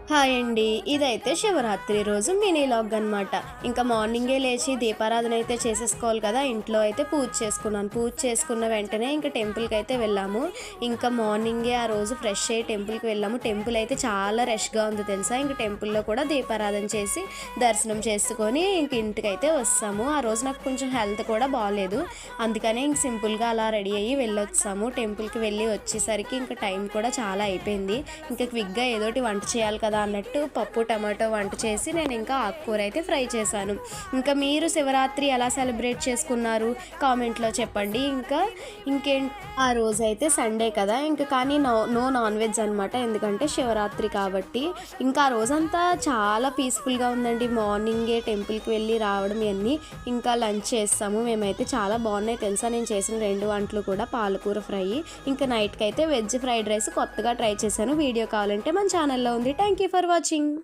Hi అండి. ఇదైతే శివరాత్రి రోజు మినీ లాగ్ అనమాట. ఇంకా మార్నింగే లేచి దీపారాధన అయితే చేసేసుకోవాలి కదా! ఇంట్లో అయితే పూజ చేసుకున్నాను. పూజ చేసుకున్న వెంటనే ఇంకా టెంపుల్‌కి అయితే వెళ్ళాము. ఇంకా మార్నింగే ఆ రోజు ఫ్రెష్ అయ్యి టెంపుల్‌కి వెళ్ళాము. టెంపుల్ అయితే చాలా రష్‌గా ఉంది తెలుసా! ఇంక టెంపుల్‌లో కూడా దీపారాధన చేసి దర్శనం చేసుకొని ఇంక ఇంటికైతే వస్తాము. ఆ రోజు నాకు కొంచెం హెల్త్ కూడా బాలేదు. అందుకనే ఇంక సింపుల్‌గా అలా రెడీ అయ్యి వెళ్ళొచ్చాము. టెంపుల్‌కి వెళ్ళి వచ్చేసరికి ఇంకా టైం కూడా చాలా అయిపోయింది. ఇంకా క్విక్‌గా ఏదోటి వంట చేయాలి కదా అన్నట్టు పప్పు టమాటో వంట చేసి నేను ఇంకా ఆకుకూర అయితే ఫ్రై చేశాను. ఇంకా మీరు శివరాత్రి ఎలా సెలబ్రేట్ చేసుకున్నారు కామెంట్లో చెప్పండి. ఇంకేంటి ఆ రోజైతే సండే కదా, ఇంకా కానీ నో నాన్ వెజ్ అనమాట. ఎందుకంటే శివరాత్రి కాబట్టి ఇంకా ఆ రోజంతా చాలా పీస్ఫుల్గా ఉందండి. మార్నింగే టెంపుల్కి వెళ్ళి రావడం ఇవన్నీ ఇంకా లంచ్ చేస్తాము మేమైతే. చాలా బాగున్నాయి తెలుసా నేను చేసిన 2 వంటలు కూడా. పాలకూర ఫ్రై, ఇంకా నైట్కి అయితే వెజ్ ఫ్రైడ్ రైస్ కొత్తగా ట్రై చేశాను. వీడియో కావాలంటే మన ఛానల్లో ఉంది. Thank you for watching.